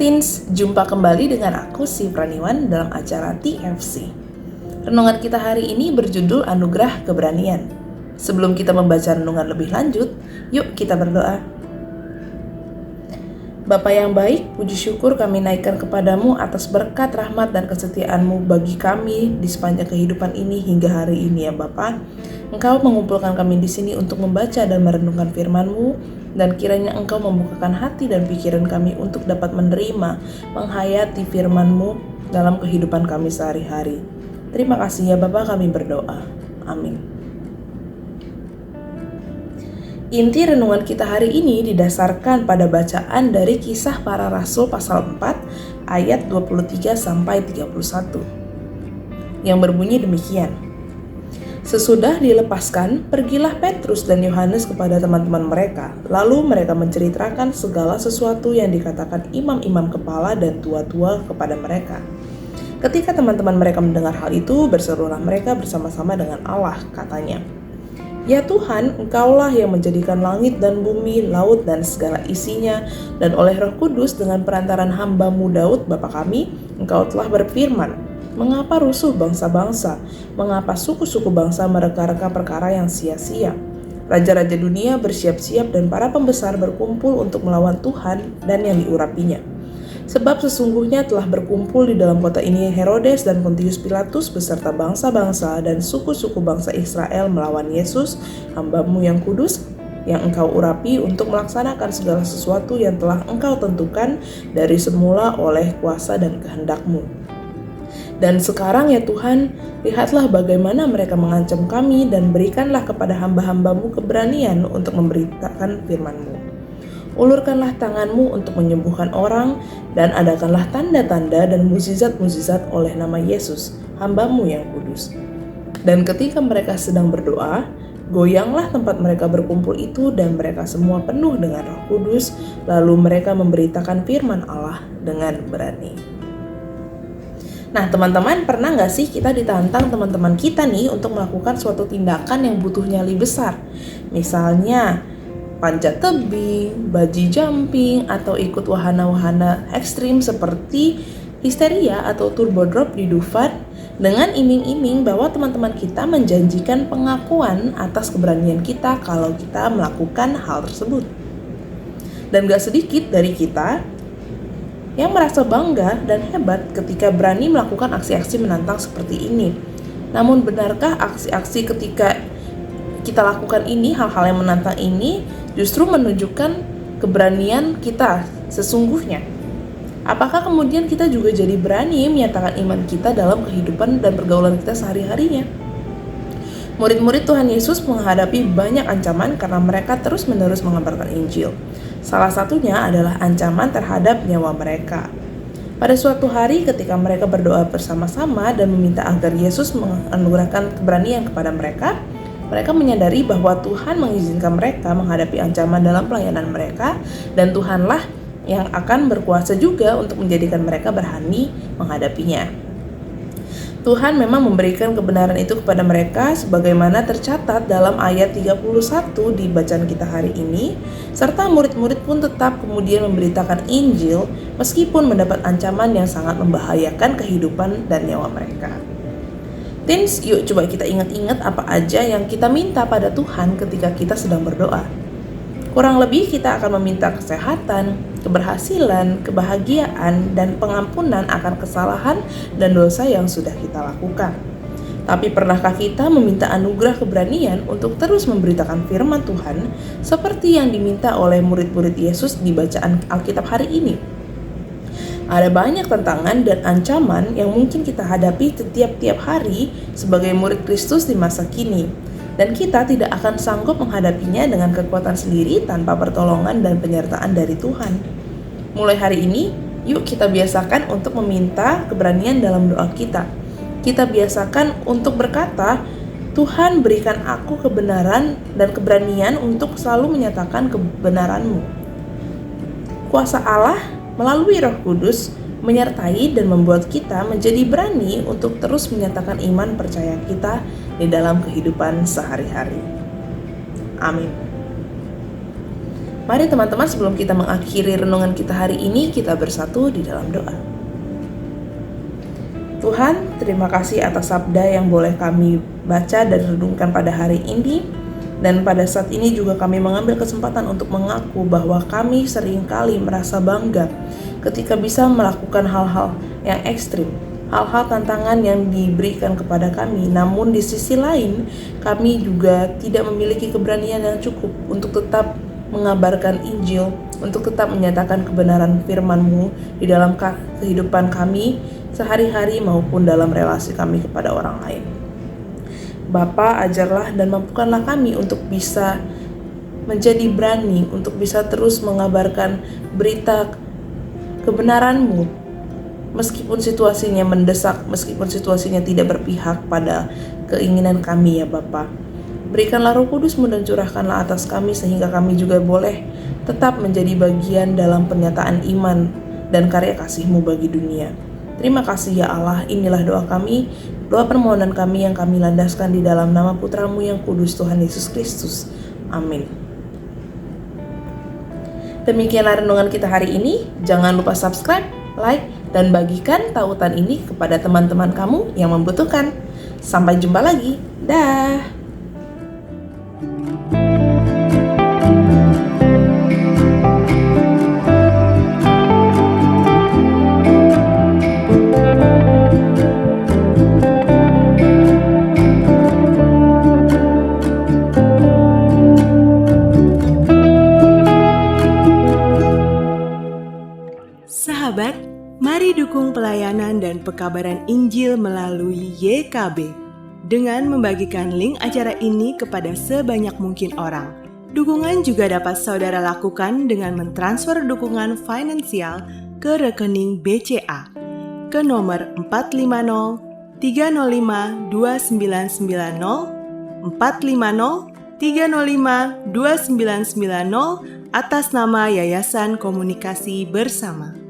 Teens, jumpa kembali dengan aku si Praniwan dalam acara TFC. Renungan kita hari ini berjudul Anugerah Keberanian. Sebelum kita membaca renungan lebih lanjut, yuk kita berdoa. Bapa yang baik, puji syukur kami naikkan kepadamu atas berkat, rahmat, dan kesetiaan-Mu bagi kami di sepanjang kehidupan ini hingga hari ini ya Bapa. Engkau mengumpulkan kami di sini untuk membaca dan merenungkan firman-Mu, dan kiranya Engkau membukakan hati dan pikiran kami untuk dapat menerima, menghayati firman-Mu dalam kehidupan kami sehari-hari. Terima kasih ya Bapa, kami berdoa. Amin. Inti renungan kita hari ini didasarkan pada bacaan dari Kisah Para Rasul pasal 4 ayat 23 sampai 31 yang berbunyi demikian. Sesudah dilepaskan, pergilah Petrus dan Yohanes kepada teman-teman mereka. Lalu mereka menceritakan segala sesuatu yang dikatakan imam-imam kepala dan tua-tua kepada mereka. Ketika teman-teman mereka mendengar hal itu, berserulah mereka bersama-sama dengan Allah, katanya, "Ya Tuhan, Engkaulah yang menjadikan langit dan bumi, laut dan segala isinya, dan oleh Roh Kudus dengan perantaran hamba-Mu Daud, Bapa kami, Engkau telah berfirman, mengapa rusuh bangsa-bangsa, mengapa suku-suku bangsa mereka-reka perkara yang sia-sia. Raja-raja dunia bersiap-siap dan para pembesar berkumpul untuk melawan Tuhan dan yang diurapinya. Sebab sesungguhnya telah berkumpul di dalam kota ini Herodes dan Pontius Pilatus beserta bangsa-bangsa dan suku-suku bangsa Israel melawan Yesus, hamba-Mu yang kudus, yang Engkau urapi untuk melaksanakan segala sesuatu yang telah Engkau tentukan dari semula oleh kuasa dan kehendak-Mu. Dan sekarang ya Tuhan, lihatlah bagaimana mereka mengancam kami dan berikanlah kepada hamba-hamba-Mu keberanian untuk memberitakan firman-Mu. Ulurkanlah tangan-Mu untuk menyembuhkan orang, dan adakanlah tanda-tanda dan mukjizat-mukjizat oleh nama Yesus, hamba-Mu yang kudus." Dan ketika mereka sedang berdoa, goyanglah tempat mereka berkumpul itu dan mereka semua penuh dengan Roh Kudus, lalu mereka memberitakan firman Allah dengan berani. Nah teman-teman, pernah gak sih kita ditantang teman-teman kita nih untuk melakukan suatu tindakan yang butuh nyali besar? Misalnya panjat tebing, bungee jumping, atau ikut wahana-wahana ekstrim seperti histeria atau turbo drop di Dufan dengan iming-iming bahwa teman-teman kita menjanjikan pengakuan atas keberanian kita kalau kita melakukan hal tersebut. Dan gak sedikit dari kita yang merasa bangga dan hebat ketika berani melakukan aksi-aksi menantang seperti ini. Namun benarkah aksi-aksi ketika kita lakukan ini, hal-hal yang menantang ini justru menunjukkan keberanian kita sesungguhnya? Apakah kemudian kita juga jadi berani menyatakan iman kita dalam kehidupan dan pergaulan kita sehari-harinya? Murid-murid Tuhan Yesus menghadapi banyak ancaman karena mereka terus-menerus mengabarkan Injil. Salah satunya adalah ancaman terhadap nyawa mereka. Pada suatu hari ketika mereka berdoa bersama-sama dan meminta agar Yesus menganugerahkan keberanian kepada mereka, mereka menyadari bahwa Tuhan mengizinkan mereka menghadapi ancaman dalam pelayanan mereka, dan Tuhanlah yang akan berkuasa juga untuk menjadikan mereka berani menghadapinya. Tuhan memang memberikan kebenaran itu kepada mereka sebagaimana tercatat dalam ayat 31 di bacaan kita hari ini, serta murid-murid pun tetap kemudian memberitakan Injil meskipun mendapat ancaman yang sangat membahayakan kehidupan dan nyawa mereka. Teens, yuk coba kita ingat-ingat apa aja yang kita minta pada Tuhan ketika kita sedang berdoa. Kurang lebih kita akan meminta kesehatan, keberhasilan, kebahagiaan, dan pengampunan akan kesalahan dan dosa yang sudah kita lakukan. Tapi pernahkah kita meminta anugerah keberanian untuk terus memberitakan firman Tuhan seperti yang diminta oleh murid-murid Yesus di bacaan Alkitab hari ini? Ada banyak tantangan dan ancaman yang mungkin kita hadapi setiap hari sebagai murid Kristus di masa kini, dan kita tidak akan sanggup menghadapinya dengan kekuatan sendiri tanpa pertolongan dan penyertaan dari Tuhan. Mulai hari ini, yuk kita biasakan untuk meminta keberanian dalam doa kita. Kita biasakan untuk berkata, "Tuhan, berikan aku kebenaran dan keberanian untuk selalu menyatakan kebenaran-Mu." Kuasa Allah melalui Roh Kudus menyertai dan membuat kita menjadi berani untuk terus menyatakan iman percaya kita di dalam kehidupan sehari-hari. Amin. Mari teman-teman, sebelum kita mengakhiri renungan kita hari ini, kita bersatu di dalam doa. Tuhan, terima kasih atas sabda yang boleh kami baca dan renungkan pada hari ini. Dan pada saat ini juga kami mengambil kesempatan untuk mengaku bahwa kami seringkali merasa bangga ketika bisa melakukan hal-hal yang ekstrim, hal-hal tantangan yang diberikan kepada kami. Namun di sisi lain, kami juga tidak memiliki keberanian yang cukup untuk tetap mengabarkan Injil, untuk tetap menyatakan kebenaran firman-Mu di dalam kehidupan kami sehari-hari maupun dalam relasi kami kepada orang lain. Bapa, ajarlah dan mampukanlah kami untuk bisa menjadi berani, untuk bisa terus mengabarkan berita kebenaran-Mu, meskipun situasinya mendesak, meskipun situasinya tidak berpihak pada keinginan kami ya Bapa. Berikanlah Roh Kudus-Mu dan curahkanlah atas kami sehingga kami juga boleh tetap menjadi bagian dalam pernyataan iman dan karya kasih-Mu bagi dunia. Terima kasih ya Allah, inilah doa kami, doa permohonan kami yang kami landaskan di dalam nama Putra-Mu yang kudus, Tuhan Yesus Kristus. Amin. Demikianlah renungan kita hari ini. Jangan lupa subscribe, like, dan bagikan tautan ini kepada teman-teman kamu yang membutuhkan. Sampai jumpa lagi. Dah. Sahabat, mari dukung pelayanan dan pekabaran Injil melalui YKB dengan membagikan link acara ini kepada sebanyak mungkin orang. Dukungan juga dapat saudara lakukan dengan mentransfer dukungan finansial ke rekening BCA ke nomor 450 305 2990 450 305 2990 atas nama Yayasan Komunikasi Bersama.